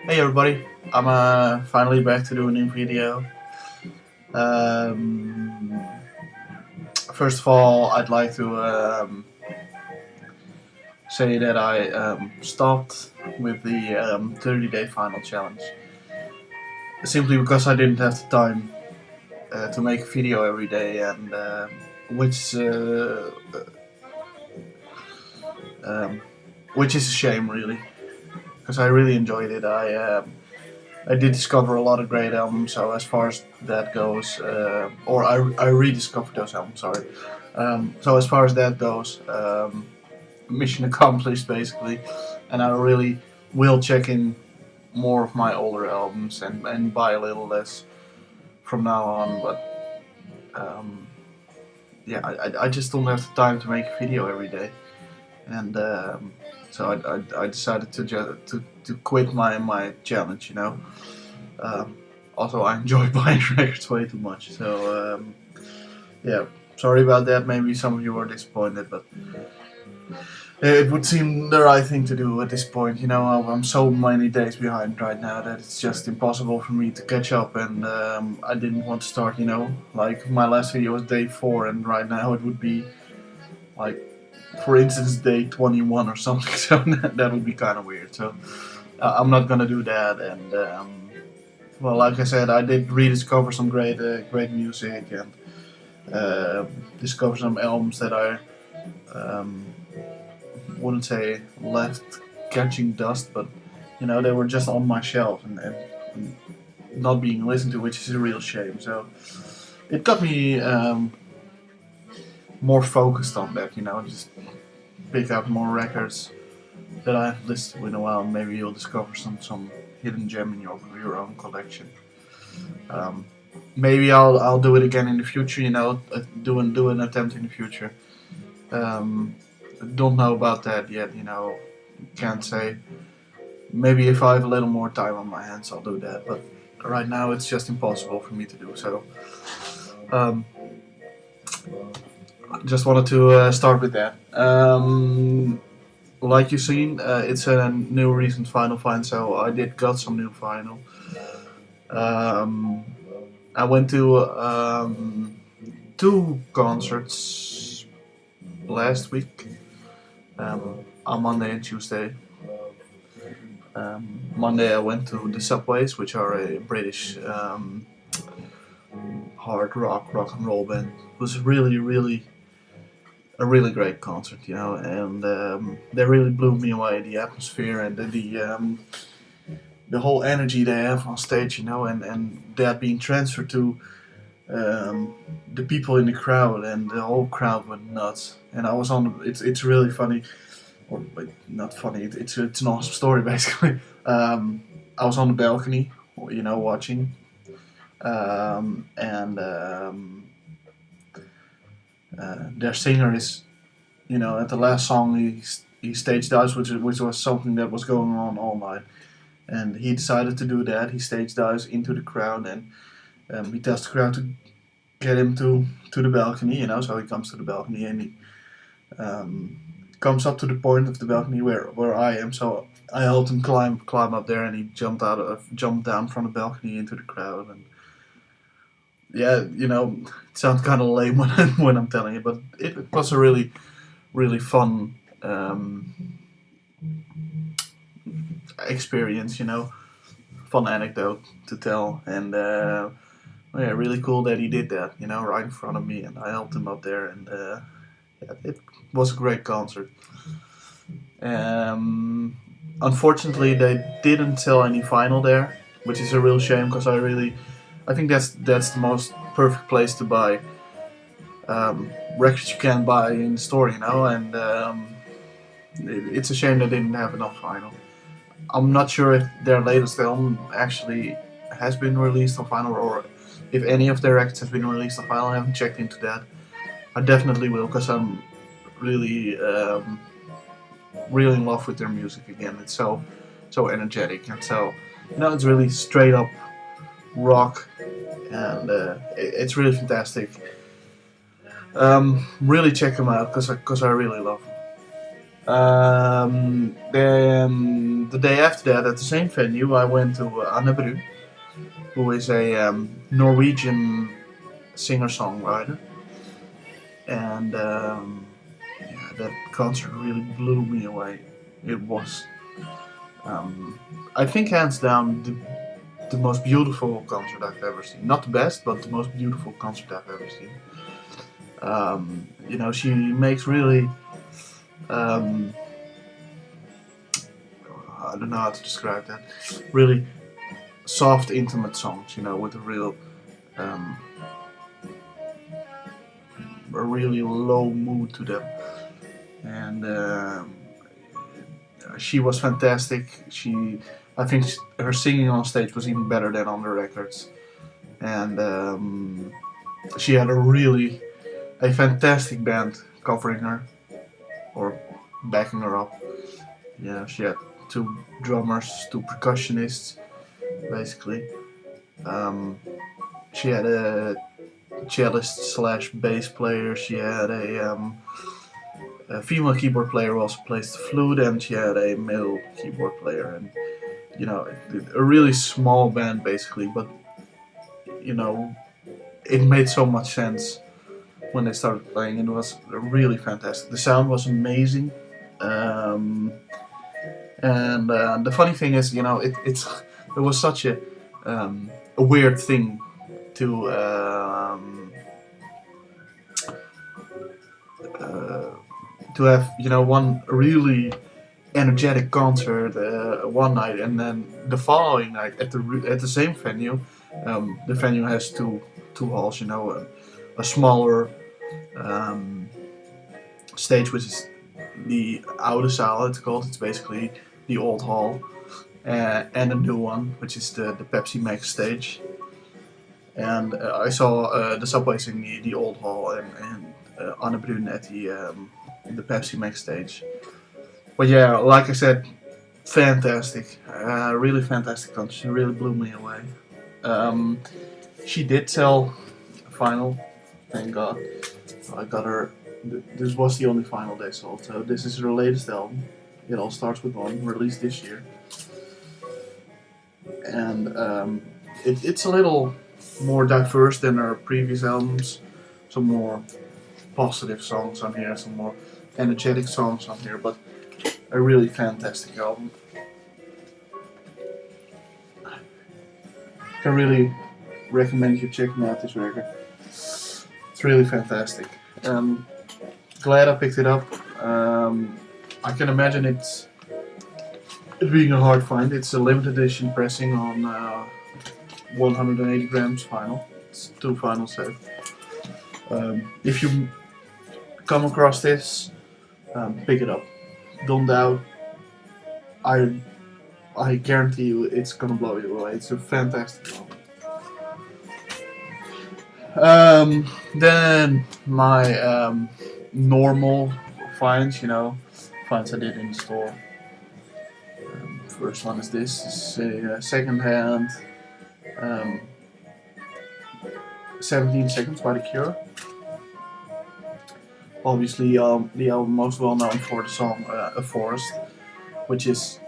Hey everybody, I'm finally back to do a new video. Um, First of all, I'd like to say that I stopped with the 30-day final challenge simply because I didn't have the time to make a video every day, and which um, which is a shame, really, because I really enjoyed it. I did discover a lot of great albums, so as far as that goes, or I rediscovered those albums, sorry. So as far as that goes, mission accomplished basically, and I really will check in more of my older albums and buy a little less from now on, but um, yeah, I just don't have the time to make a video every day, and so I decided to quit my challenge, you know. Um, Also, I enjoy buying records way too much. So, yeah, sorry about that. Maybe some of you were disappointed, but it would seem the right thing to do at this point. You know, I'm so many days behind right now that it's just impossible for me to catch up. And I didn't want to start, you know, like my last video was day 4, and right now it would be like, for instance, day 21 or something. So that would be kind of weird. So I'm not gonna do that. And well, like I said, I did rediscover some great music and uh, discover some albums that I um, wouldn't say left catching dust, but you know they were just on my shelf and not being listened to, which is a real shame. So it got me more focused on that. You know, just pick up more records that I haven't listened to in a while. And maybe you'll discover some hidden gem in your own collection. Um, Maybe I'll do it again in the future. You know, do an attempt in the future. Um, don't know about that yet. You know, can't say. Maybe if I have a little more time on my hands, I'll do that. But right now, it's just impossible for me to do so. Um, just wanted to start with that. Like you've seen, it's a new recent vinyl find, so I did got some new vinyl. Um, I went to 2 concerts last week, on Monday and Tuesday. Monday I went to the Subways, which are a British hard rock and roll band. It was really a really great concert, you know, and they really blew me away. The atmosphere and the whole energy they have on stage, you know, and that being transferred to the people in the crowd, and the whole crowd went nuts. And I was on. It's really funny, or not funny. It's an awesome story basically. I was on the balcony, you know, watching, and their singer is, you know, at the last song he stage dives, which was something that was going on all night, and he decided to do that. He stage dives into the crowd, and he tells the crowd to get him to the balcony, you know. So he comes to the balcony, and he um, comes up to the point of the balcony where I am. So I helped him climb up there, and he jumped down from the balcony into the crowd. And yeah, you know, it sounds kind of lame when I'm telling you, but it was a really fun experience, you know, fun anecdote to tell, and yeah, really cool that he did that, you know, right in front of me, and I helped him up there, and yeah, it was a great concert. Um, Unfortunately, they didn't sell any vinyl there, which is a real shame because I think that's the most perfect place to buy records you can buy in the store, you know, and it's a shame they didn't have enough vinyl. I'm not sure if their latest album actually has been released on vinyl, or if any of their records have been released on vinyl. I haven't checked into that. I definitely will, because I'm really really in love with their music again. It's so energetic, and so, you know, it's really straight up rock, and it's really fantastic. Really check them out, because I really love them. Then the day after that, at the same venue, I went to Anne Bru, who is a Norwegian singer-songwriter, and yeah, that concert really blew me away. It was, I think, hands down the most beautiful concert I've ever seen. Not the best, but the most beautiful concert I've ever seen. She makes really, um, I don't know how to describe that, really soft, intimate songs, with um, a really low mood to them. And she was fantastic. I think her singing on stage was even better than on the records. And she had a fantastic band covering her or backing her up. Yeah, she had two drummers, two percussionists, basically. She had a cellist slash bass player. She had a female keyboard player who also plays the flute, and she had a male keyboard player. And a really small band basically, but it made so much sense when they started playing, and it was really fantastic. The sound was amazing. And the funny thing is, it was such a weird thing to uh, to have one really energetic concert one night, and then the following night at the same venue. The venue has two halls, a smaller um, stage, which is the oude zaal, it's called. It's basically the old hall, and a new one, which is the Pepsi Max stage. And I saw the Subways in the old hall, and Anne Brun at the Pepsi Max stage. But yeah, like I said, fantastic, really fantastic concert. She really blew me away. She did sell a final, thank God. I got her. This was the only final they sold. So this is her latest album. It All Starts With One, released this year, and it's a little more diverse than her previous albums. Some more positive songs on here, some more energetic songs on here, but a really fantastic album. I can really recommend you checking out this record. It's really fantastic. Glad I picked it up. I can imagine it being a hard find. It's a limited edition pressing on 180 grams vinyl. It's 2 vinyl set. If you come across this, pick it up. Don't doubt. I guarantee you it's gonna blow you away. It's a fantastic album. Then my normal finds, finds I did in the store. First one is this. It's a second-hand 17 Seconds by The Cure. Obviously, the album most well known for the song A Forest, which is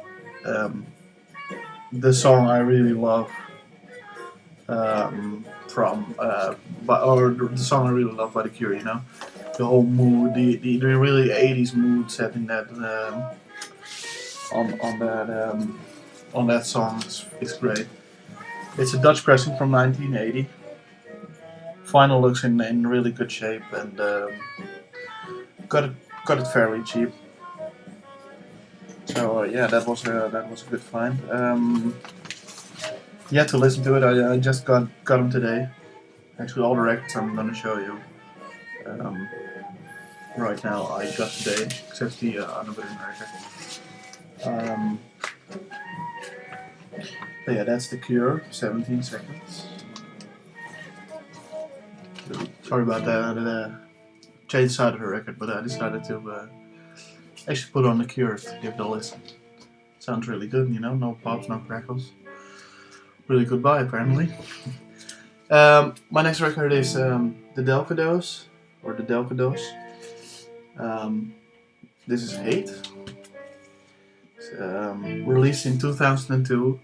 the song I really love the song I really love by The Cure. The whole mood, the really 80s mood set in that on that song is great. It's a Dutch pressing from 1980. Vinyl looks in really good shape, and got it fairly cheap. So yeah, that was a good find. Yet to listen to it. I just got them today. Actually, all the records I'm gonna show you right now I got today, except the Anne Brun record. But yeah, that's The Cure, 17 Seconds. Sorry about that. I changed the side of the record, but I decided to actually put on The Cure to give it a listen. Sounds really good, no pops, no crackles. Really good buy, apparently. My next record is The Delcados, or The Delcados. This is Hate. Released in 2002.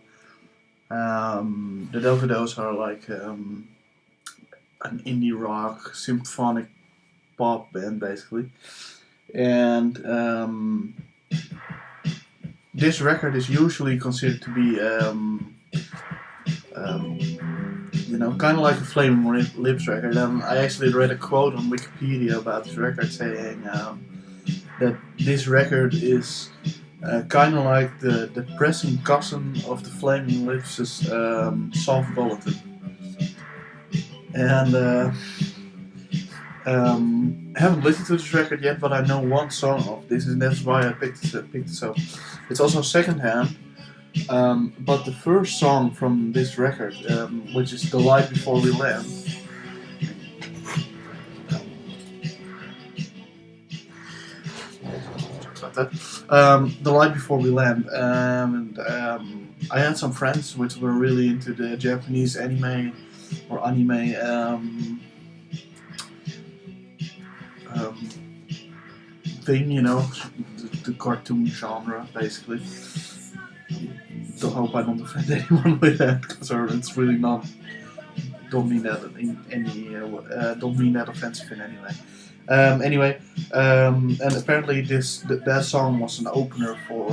The Dovados are like an indie rock symphonic pop band basically, and this record is usually considered to be kind of like a Flaming Lips record. I actually read a quote on Wikipedia about this record saying that this record is kind of like the depressing cousin of the Flaming Lips' Soft Bulletin. And haven't listened to this record yet, but I know one song of this, and that's why I picked this up. It's also secondhand, but the first song from this record, which is The Light Before We Land, The Light Before We Land, and I had some friends which were really into the Japanese anime thing, the cartoon genre, basically. I hope I don't offend anyone with that, because it's really not. Don't mean that don't mean that offensive in any way. And apparently that song was an opener for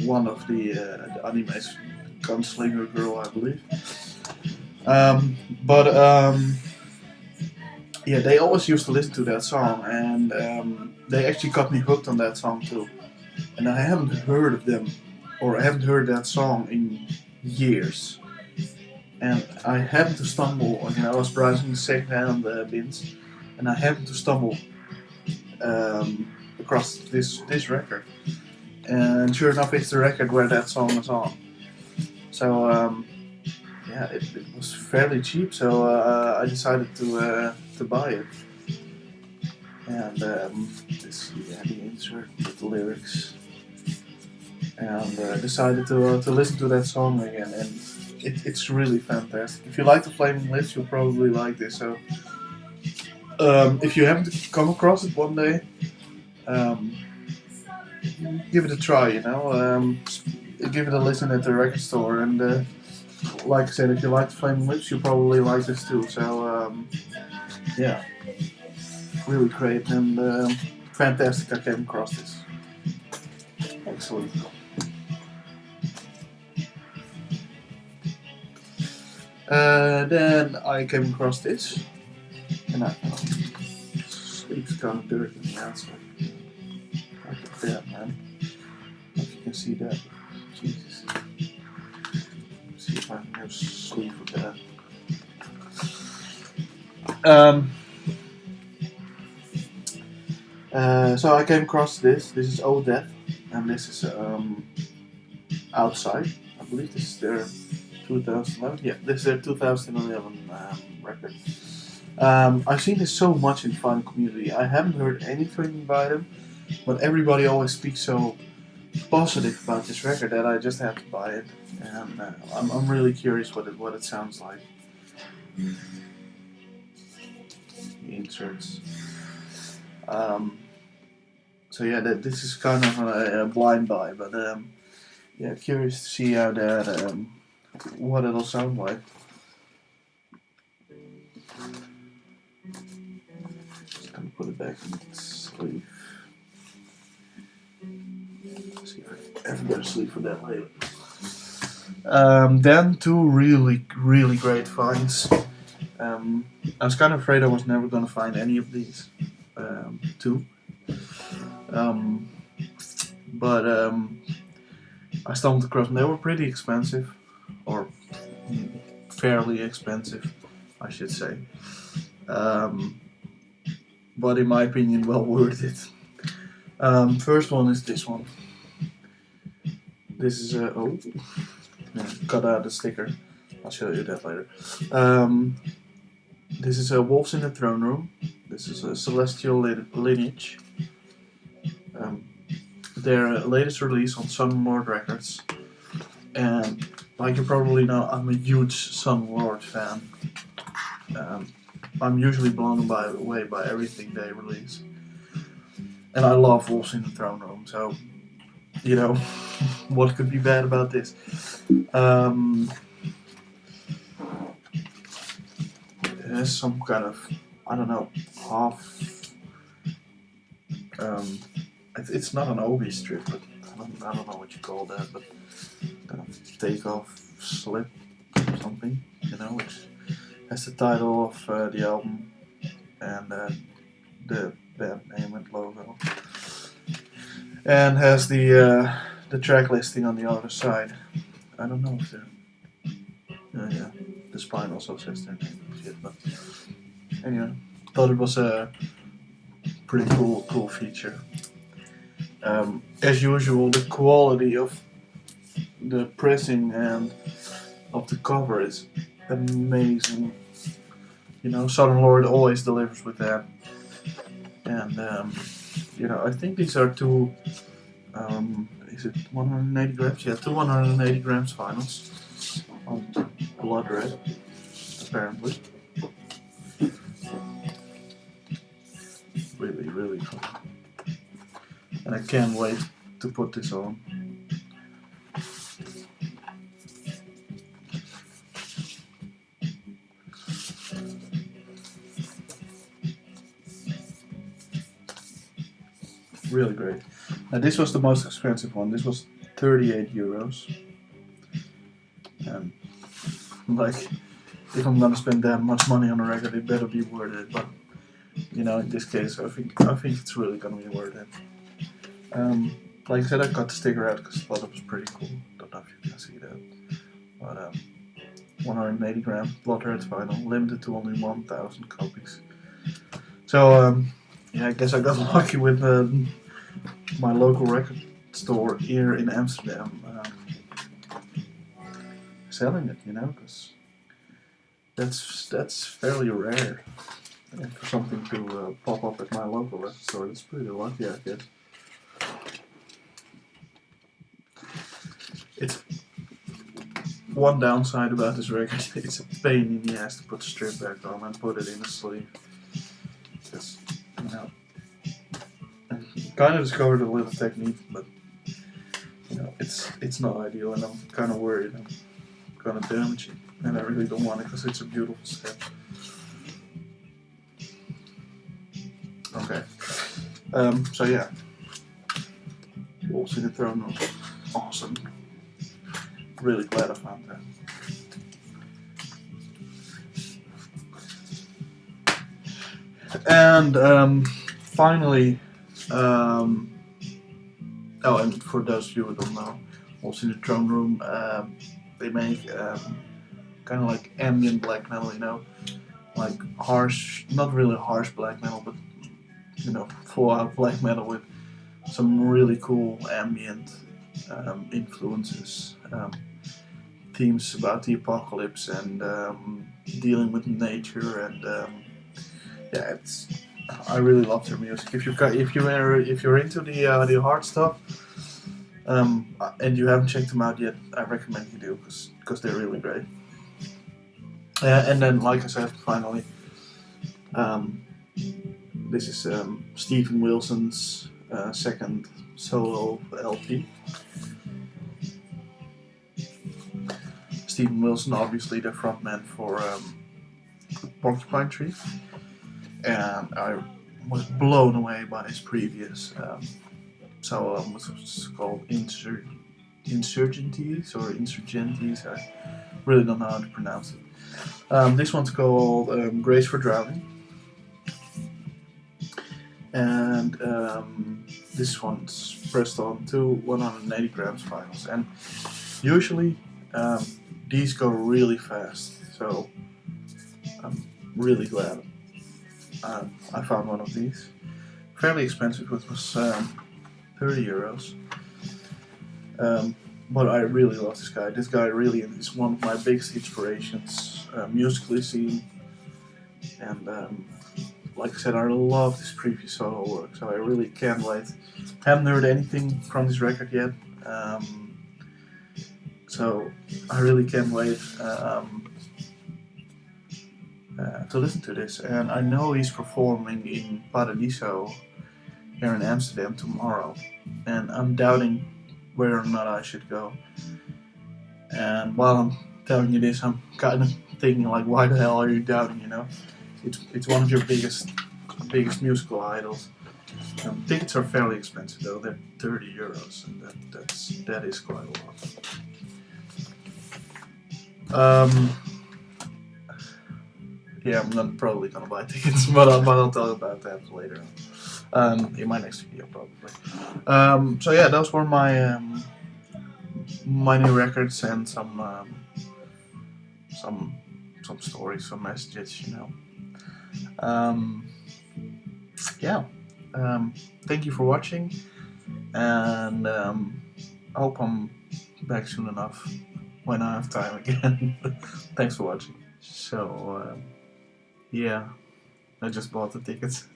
one of the animes, Gunslinger Girl, I believe. Yeah, they always used to listen to that song, and they actually got me hooked on that song too. And I haven't heard of them, or I haven't heard that song in years. And I happened to stumble, I was browsing the secondhand bins, and I happened to stumble across this record. And sure enough, it's the record where that song is on. So it was fairly cheap, so I decided to buy it. And this the insert with the lyrics, and decided to listen to that song again, and it's really fantastic. If you like the Flaming Lips, you'll probably like this. So if you happen to come across it one day, give it a try. Give it a listen at the record store, and like I said, if you like the Flaming Lips, you'll probably like this too. So yeah, really great and fantastic. I came across this. Excellent. Then I came across this, and sleeve's kind of dirty in the outside. Look at that, man. I don't know if you can see that. Jesus. Let's see if I can have sleeve with that. So I came across this. This is Odeth, and this is Outside. I believe this is their 2011. Yeah, this is their 2011 record. I've seen this so much in fan community. I haven't heard anything by them, but everybody always speaks so positive about this record that I just have to buy it, and I'm really curious what it sounds like. The inserts. So yeah, this is kind of a blind buy, but yeah, curious to see how that what it'll sound like. Just gonna put it back in the sleeve. See if I can ever get a sleeve for that later. Then two really great finds. I was kind of afraid I was never gonna find any of these two. But I stumbled across them. They were pretty expensive, or fairly expensive, I should say. But in my opinion, well worth it. First one is this one. This is cut out the sticker. I'll show you that later. This is Wolves in the Throne Room. This is a Celestial Lineage. Their latest release on Sunlord Records. And like you probably know, I'm a huge Sunlord fan. I'm usually blown away by everything they release. and I love Wolves in the Throne Room, so you know what could be bad about this? Um, there's some kind of, I don't know, half. Um, it's not an Obi strip, but I don't know what you call that, but kind of take off slip or something, which has the title of the album and the band name and logo, and has the track listing on the other side. I don't know if yeah, the spine also says their name and shit, but anyway, thought it was a pretty cool feature. As usual, the quality of the pressing and of the cover is amazing. Southern Lord always delivers with that, and I think these are two. Is it 180 grams? Yeah, two 180 grams finals on Blood Red, apparently. Really, really cool. And I can't wait to put this on. Really great. Now this was the most expensive one. This was 38 euros. And if I'm gonna spend that much money on a record, it better be worth it. But in this case, I think it's really gonna be worth it. Like I said, I got the sticker out because I thought it was pretty cool. Don't know if you can see that, but 180 gram Blood Red vinyl, limited to only 1,000 copies. So I guess I got lucky with my local record store here in Amsterdam selling it, because that's fairly rare. And for something to pop up at my local record store, that's pretty lucky, I guess. It's one downside about this record. It's a pain in the ass to put the strip back on and put it in the sleeve. Because, I kind of discovered a little technique, but it's not ideal, and I'm kind of worried I'm gonna damage it, and I really don't want it because it's a beautiful set. Okay. So yeah, Wolves in the Throne Room, awesome. Really glad I found that. And finally, and for those of you who don't know, Wolves in the Throne Room, they make kind of like ambient black metal, like harsh, not really harsh black metal, but full out black metal with some really cool ambient influences, themes about the apocalypse and dealing with nature, and I really love their music. If you're into the hard stuff, and you haven't checked them out yet, I recommend you do because they're really great. And then, like I said, finally, this is Steven Wilson's second solo LP. Steven Wilson, obviously the frontman for Porcupine Tree, and I was blown away by his previous solo album, which was called Insurgenties or Insurgenties. I really don't know how to pronounce it. This one's called Grace for Drowning, and this one's pressed on two 180 grams vinyls, and usually these go really fast, so I'm really glad I found one of these. Fairly expensive, it was 30 euros. But I really love this guy. This guy really is one of my biggest inspirations, musically seen. And like I said, I love this previous solo work, so I really can't wait. Haven't heard anything from this record yet, so I really can't wait to listen to this. And I know he's performing in Paradiso here in Amsterdam tomorrow, and I'm doubting whether or not I should go. And while I'm telling you this, I'm kind of thinking like, why the hell are you doubting? You know, it's one of your biggest musical idols. Tickets are fairly expensive though; they're 30 euros, and that is quite a lot. Yeah, probably gonna buy tickets, but I'll tell you about that later on in my next video probably. So yeah, those were my new records and some stories, some messages, you know. Yeah. Thank you for watching, and I hope I'm back soon enough when I have time again. Thanks for watching. So yeah, I just bought the tickets.